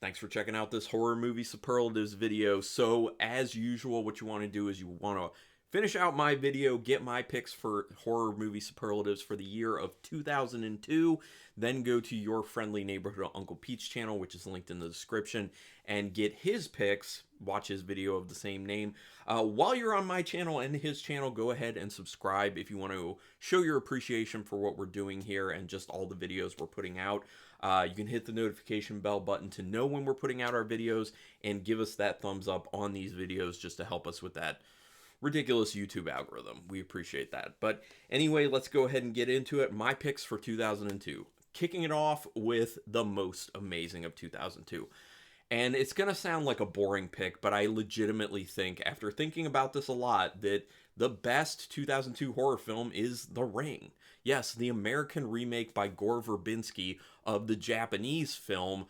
Thanks for checking out this horror movie superlatives video. So, as usual, what you want to do is you want to finish out my video, get my picks for horror movie superlatives for the year of 2002, then go to your friendly neighborhood Uncle Pete's channel, which is linked in the description, and get his picks, watch his video of the same name. While you're on my channel and his channel, go ahead and subscribe if you want to show your appreciation for what we're doing here and just all the videos we're putting out. You can hit the notification bell button to know when we're putting out our videos and give us that thumbs up on these videos just to help us with that ridiculous YouTube algorithm. We appreciate that. But anyway, let's go ahead and get into it. My picks for 2002. Kicking it off with the most amazing of 2002. And it's going to sound like a boring pick, but I legitimately think, after thinking about this a lot, that the best 2002 horror film is The Ring. Yes, the American remake by Gore Verbinski of the Japanese film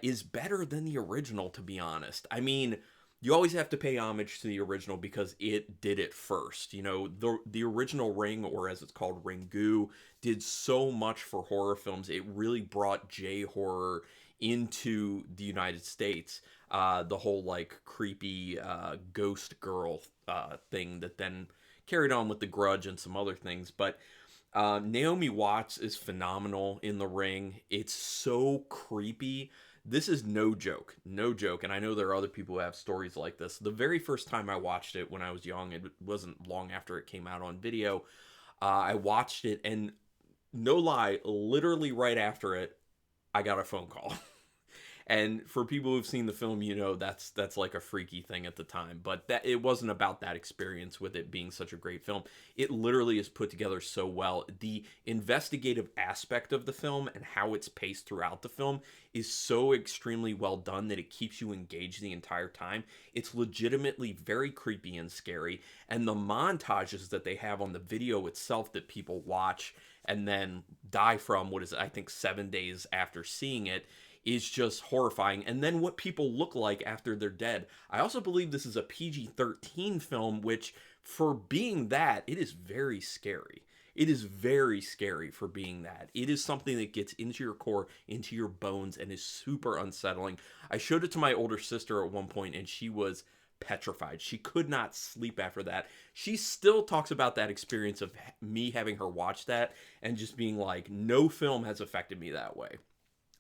is better than the original, to be honest. I mean, you always have to pay homage to the original because it did it first. You know, the original Ring, or as it's called, Ringu, did so much for horror films. It really brought J-horror into the United States. The whole, like, creepy ghost girl thing that then carried on with The Grudge and some other things. But Naomi Watts is phenomenal in The Ring. It's so creepy. This is no joke, and I know there are other people who have stories like this. The very first time I watched it when I was young, it wasn't long after it came out on video, I watched it, and no lie, literally right after it, I got a phone call. And for people who've seen the film, you know that's like a freaky thing at the time. But that it wasn't about that experience with it being such a great film. It literally is put together so well. The investigative aspect of the film and how it's paced throughout the film is so extremely well done that it keeps you engaged the entire time. It's legitimately very creepy and scary. And the montages that they have on the video itself that people watch and then die from, what is it, I think 7 days after seeing it, is just horrifying. And then what people look like after they're dead. I also believe this is a PG-13 film, which for being that, it is very scary. It is very scary for being that. It is something that gets into your core, into your bones, and is super unsettling. I showed it to my older sister at one point, and she was petrified. She could not sleep after that. She still talks about that experience of me having her watch that and just being like, no film has affected me that way.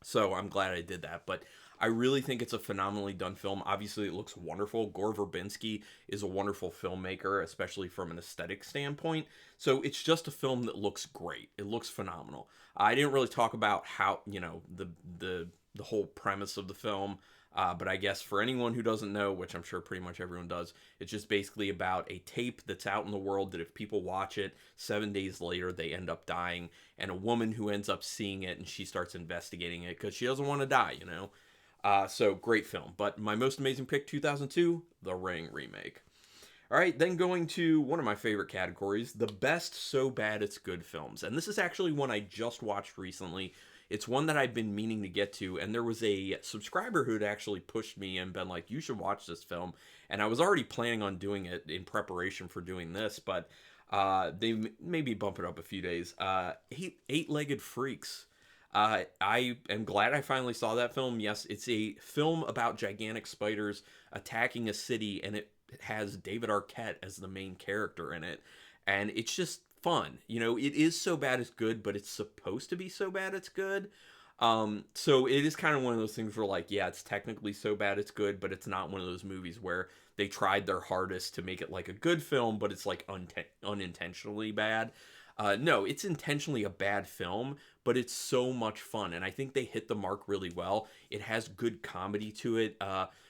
So I'm glad I did that, but I really think it's a phenomenally done film. Obviously, it looks wonderful. Gore Verbinski is a wonderful filmmaker, especially from an aesthetic standpoint. So it's just a film that looks great. It looks phenomenal. I didn't really talk about how, you know, the whole premise of the film, but I guess for anyone who doesn't know, which I'm sure pretty much everyone does, it's just basically about a tape that's out in the world that if people watch it, 7 days later they end up dying, and a woman who ends up seeing it and she starts investigating it because she doesn't want to die, you know? So great film. But my most amazing pick, 2002, The Ring remake. All right, then going to one of my favorite categories, the best so bad it's good films. And this is actually one I just watched recently. It's one that I've been meaning to get to, and there was a subscriber who had actually pushed me and been like, you should watch this film. And I was already planning on doing it in preparation for doing this, but they maybe bump it up a few days. Eight-Legged Freaks. I am glad I finally saw that film. Yes, it's a film about gigantic spiders attacking a city, and it has David Arquette as the main character in it. And it's just fun. You know, it is so bad it's good, but it's supposed to be so bad it's good. So it is kind of one of those things where, like, yeah, it's technically so bad it's good, but it's not one of those movies where they tried their hardest to make it like a good film, but it's like unintentionally bad. No, it's intentionally a bad film, but it's so much fun, and I think they hit the mark really well. It has good comedy to it.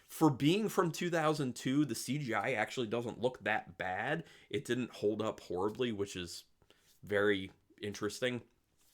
For being from 2002, the CGI actually doesn't look that bad. It didn't hold up horribly, which is very interesting.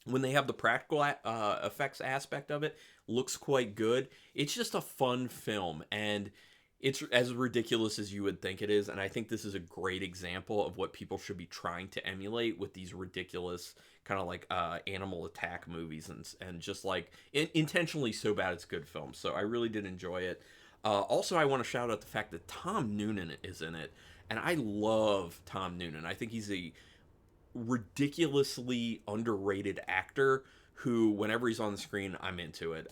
When they have the practical effects aspect of it, looks quite good. It's just a fun film, and it's as ridiculous as you would think it is. And I think this is a great example of what people should be trying to emulate with these ridiculous kind of like animal attack movies and just like intentionally so bad it's good films. So I really did enjoy it. Also, I want to shout out the fact that Tom Noonan is in it, and I love Tom Noonan. I think he's a ridiculously underrated actor who, whenever he's on the screen, I'm into it.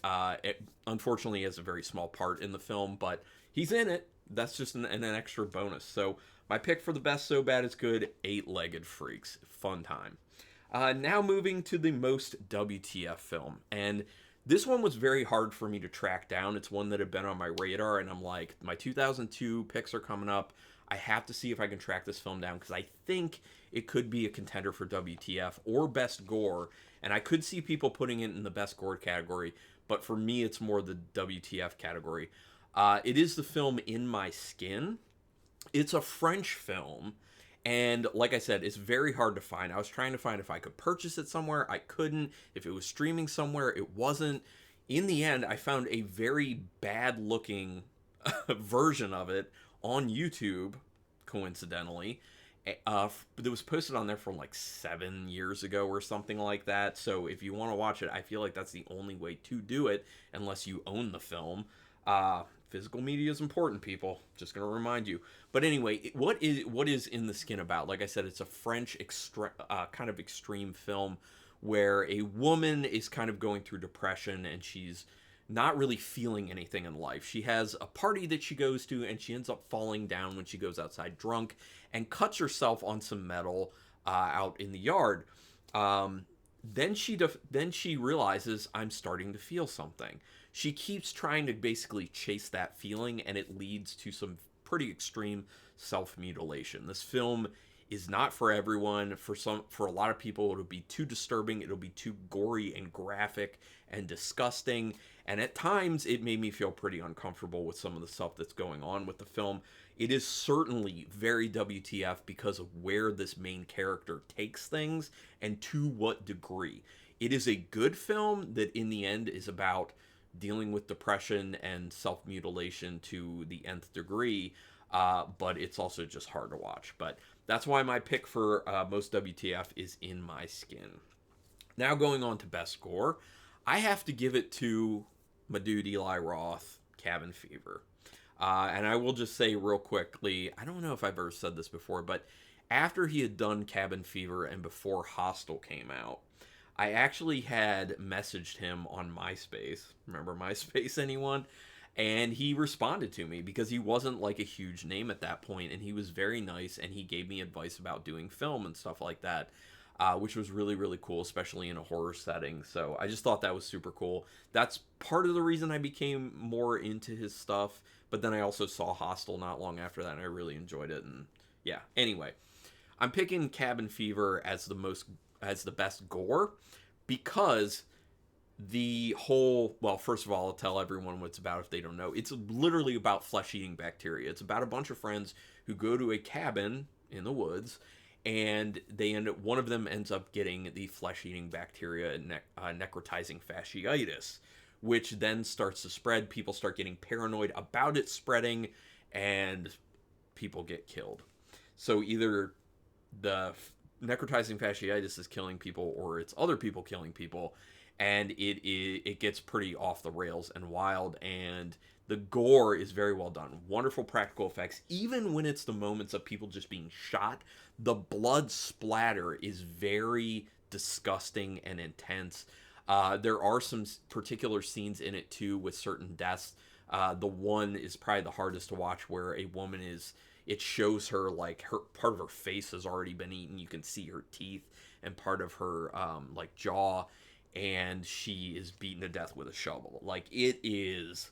Unfortunately, he has a very small part in the film, but he's in it. That's just an extra bonus. So my pick for the best So Bad It's Good, Eight-Legged Freaks. Fun time. Now moving to the most WTF film. And this one was very hard for me to track down. It's one that had been on my radar, and I'm like, my 2002 picks are coming up. I have to see if I can track this film down because I think it could be a contender for WTF or Best Gore. And I could see people putting it in the Best Gore category, but for me, it's more the WTF category. It is the film In My Skin. It's a French film, and like I said, it's very hard to find. I was trying to find if I could purchase it somewhere. I couldn't. If it was streaming somewhere, it wasn't. In the end, I found a very bad-looking version of it on YouTube, coincidentally. It was posted on there from like 7 years ago or something like that. So if you want to watch it, I feel like that's the only way to do it, unless you own the film. Physical media is important, people. Just gonna remind you. But anyway, what is In the Skin about? Like I said, it's a French kind of extreme film where a woman is kind of going through depression and she's not really feeling anything in life. She has a party that she goes to, and she ends up falling down when she goes outside drunk and cuts herself on some metal out in the yard. Then she realizes, I'm starting to feel something. She keeps trying to basically chase that feeling, and it leads to some pretty extreme self-mutilation. This film is not for everyone. For a lot of people, it'll be too disturbing. It'll be too gory and graphic and disgusting. And at times, it made me feel pretty uncomfortable with some of the stuff that's going on with the film. It is certainly very WTF because of where this main character takes things and to what degree. It is a good film that in the end is about dealing with depression and self-mutilation to the nth degree, but it's also just hard to watch. But that's why my pick for most WTF is In My Skin. Now going on to Best Gore, I have to give it to my dude Eli Roth, Cabin Fever. And I will just say real quickly, I don't know if I've ever said this before, but after he had done Cabin Fever and before Hostel came out, I actually had messaged him on MySpace. Remember MySpace, anyone? And he responded to me because he wasn't like a huge name at that point, and he was very nice, and he gave me advice about doing film and stuff like that, which was really, really cool, especially in a horror setting. So I just thought that was super cool. That's part of the reason I became more into his stuff, but then I also saw Hostel not long after that, and I really enjoyed it, and yeah. Anyway, I'm picking Cabin Fever as the best gore because well, first of all, I'll tell everyone what it's about if they don't know. It's literally about flesh-eating bacteria. It's about a bunch of friends who go to a cabin in the woods, and one of them ends up getting the flesh-eating bacteria, necrotizing fasciitis, which then starts to spread. People start getting paranoid about it spreading, and people get killed. So either the necrotizing fasciitis is killing people, or it's other people killing people, and it gets pretty off the rails and wild. And the gore is very well done, wonderful practical effects. Even when it's the moments of people just being shot, the blood splatter is very disgusting and intense. There are some particular scenes in it too with certain deaths. The one is probably the hardest to watch, where a woman it shows her like part of her face has already been eaten. You can see her teeth and part of her like jaw, and she is beaten to death with a shovel. Like, it is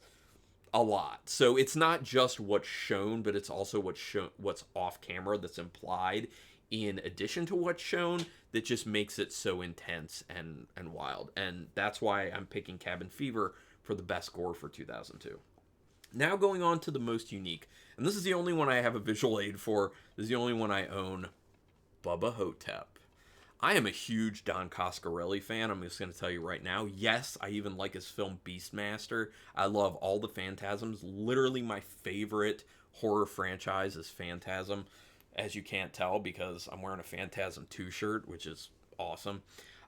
a lot. So it's not just what's shown, but it's also what's off camera that's implied in addition to what's shown, that just makes it so intense and wild. And that's why I'm picking Cabin Fever for the best gore for 2002. Now going on to the most unique, and this is the only one I have a visual aid for. This is the only one I own. Bubba Hotep. I am a huge Don Coscarelli fan. I'm just going to tell you right now. Yes, I even like his film Beastmaster. I love all the Phantasms. Literally my favorite horror franchise is Phantasm, as you can't tell because I'm wearing a Phantasm 2 shirt, which is awesome.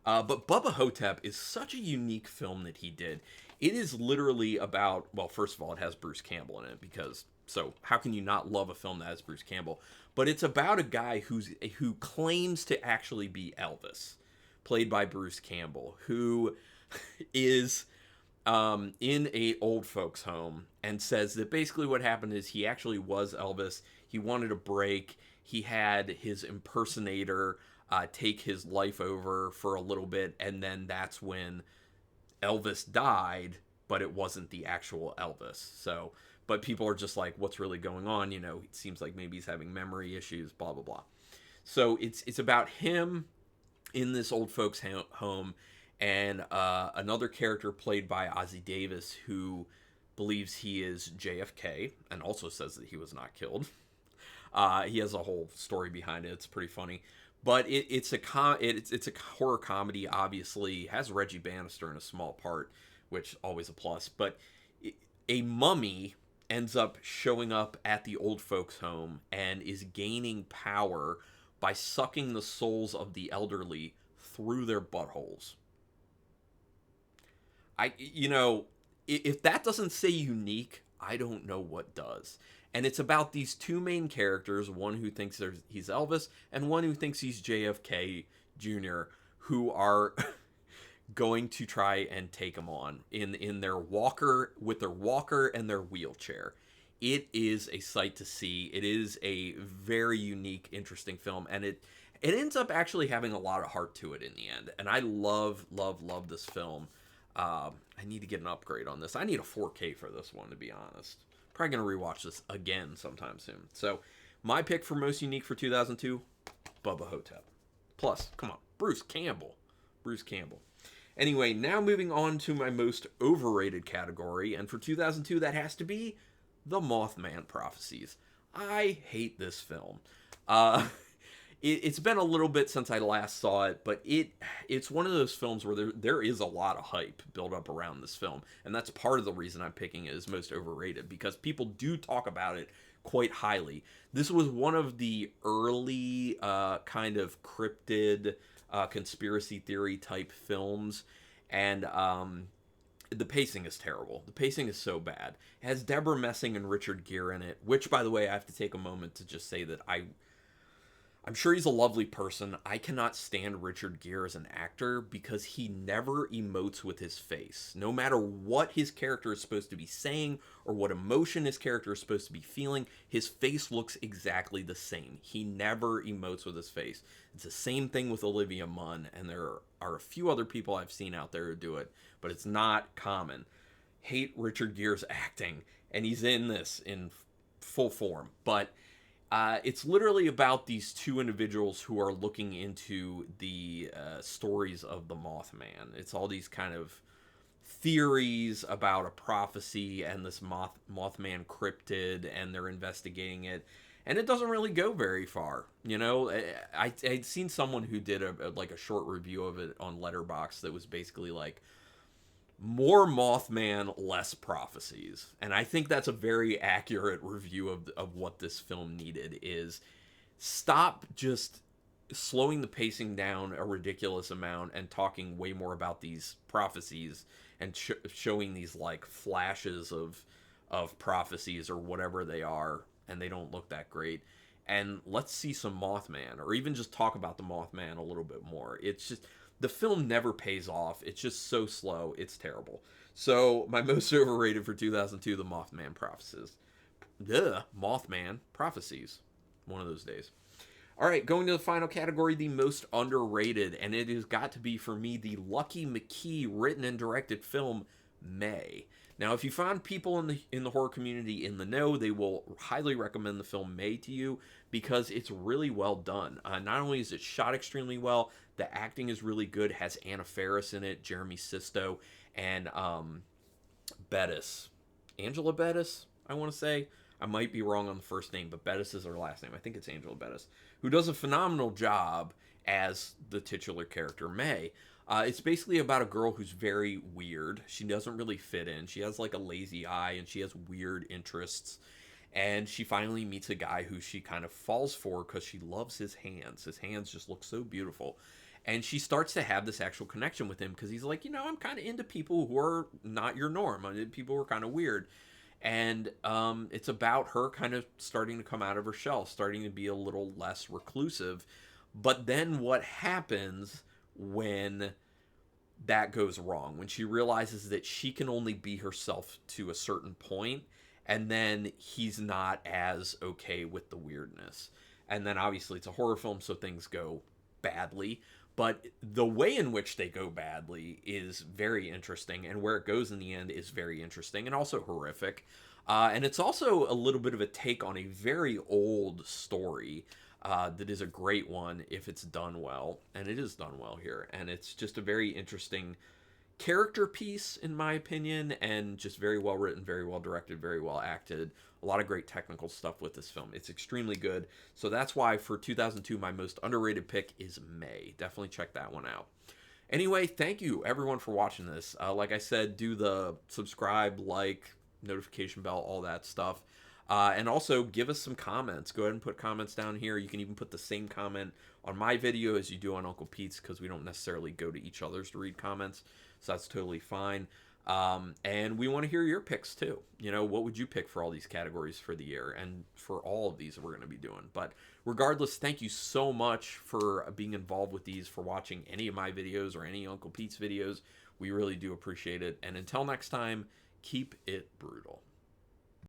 But Bubba Hotep is such a unique film that he did. It is literally about, well, first of all, it has Bruce Campbell in it, so how can you not love a film that has Bruce Campbell? But it's about a guy who claims to actually be Elvis, played by Bruce Campbell, who is in a old folks home, and says that basically what happened is he actually was Elvis. He wanted a break. He had his impersonator take his life over for a little bit, and then that's when Elvis died, but it wasn't the actual Elvis. So, but people are just like, what's really going on? You know, it seems like maybe he's having memory issues, blah blah blah. So it's about him in this old folks home, and another character played by Ozzie Davis, who believes he is JFK and also says that he was not killed. He has a whole story behind it. It's pretty funny, but it's a horror comedy. Obviously, has Reggie Bannister in a small part, which always a plus. But a mummy ends up showing up at the old folks' home and is gaining power by sucking the souls of the elderly through their buttholes. If that doesn't say unique, I don't know what does. And it's about these two main characters, one who thinks he's Elvis and one who thinks he's JFK Jr., who are going to try and take him on in their walker, with their walker and their wheelchair. It is a sight to see. It is a very unique, interesting film, and it ends up actually having a lot of heart to it in the end. And I love this film. I need to get an upgrade on this. I need a 4K for this one, to be honest. Probably going to rewatch this again sometime soon. So, my pick for most unique for 2002, Bubba Hotep. Plus, come on, Bruce Campbell. Bruce Campbell. Anyway, now moving on to my most overrated category, and for 2002, that has to be The Mothman Prophecies. I hate this film. It's been a little bit since I last saw it, but it's one of those films where there is a lot of hype built up around this film, and that's part of the reason I'm picking it as most overrated, because people do talk about it quite highly. This was one of the early kind of cryptid conspiracy theory type films, and the pacing is terrible. The pacing is so bad. It has Deborah Messing and Richard Gere in it, which, by the way, I have to take a moment to just say that I'm sure he's a lovely person. I cannot stand Richard Gere as an actor because he never emotes with his face. No matter what his character is supposed to be saying or what emotion his character is supposed to be feeling, his face looks exactly the same. He never emotes with his face. It's the same thing with Olivia Munn, and there are a few other people I've seen out there who do it, but it's not common. Hate Richard Gere's acting, and he's in this in full form, but it's literally about these two individuals who are looking into the stories of the Mothman. It's all these kind of theories about a prophecy and this Mothman cryptid, and they're investigating it. And it doesn't really go very far. You know, I'd seen someone who did a short review of it on Letterboxd that was basically like, more Mothman, less prophecies. And I think that's a very accurate review of what this film needed. Is stop just slowing the pacing down a ridiculous amount and talking way more about these prophecies and showing these like flashes of prophecies or whatever they are, and they don't look that great. And let's see some Mothman, or even just talk about the Mothman a little bit more. It's just, the film never pays off. It's just so slow. It's terrible. So, my most overrated for 2002, The Mothman Prophecies. Mothman Prophecies. One of those days. All right, going to the final category, the most underrated. And it has got to be, for me, the Lucky McKee written and directed film, May. Now, if you find people in the horror community in the know, they will highly recommend the film May to you because it's really well done. Not only is it shot extremely well, the acting is really good. It has Anna Faris in it, Jeremy Sisto, and Bettis. Angela Bettis, I want to say. I might be wrong on the first name, but Bettis is her last name. I think it's Angela Bettis, who does a phenomenal job as the titular character, May. It's basically about a girl who's very weird. She doesn't really fit in. She has like a lazy eye, and she has weird interests. And she finally meets a guy who she kind of falls for because she loves his hands. His hands just look so beautiful. And she starts to have this actual connection with him because he's like, I'm kind of into people who are not your norm. People who are kind of weird. And it's about her kind of starting to come out of her shell, starting to be a little less reclusive. But then what happens when that goes wrong, when she realizes that she can only be herself to a certain point, and then he's not as okay with the weirdness. And then obviously it's a horror film, so things go badly. But the way in which they go badly is very interesting, and where it goes in the end is very interesting and also horrific. And it's also a little bit of a take on a very old story that is a great one if it's done well, and it is done well here. And it's just a very interesting character piece, in my opinion, and just very well written, very well directed, very well acted. A lot of great technical stuff with this film. It's extremely good. So that's why for 2002, my most underrated pick is May. Definitely check that one out. Anyway, thank you everyone for watching this. Like I said, do the subscribe, like, notification bell, all that stuff. And also give us some comments. Go ahead and put comments down here. You can even put the same comment on my video as you do on Uncle Pete's, because we don't necessarily go to each other's to read comments. So that's totally fine. And we want to hear your picks too. You know, what would you pick for all these categories for the year and for all of these that we're going to be doing? But regardless, thank you so much for being involved with these, for watching any of my videos or any Uncle Pete's videos. We really do appreciate it. And until next time, keep it brutal.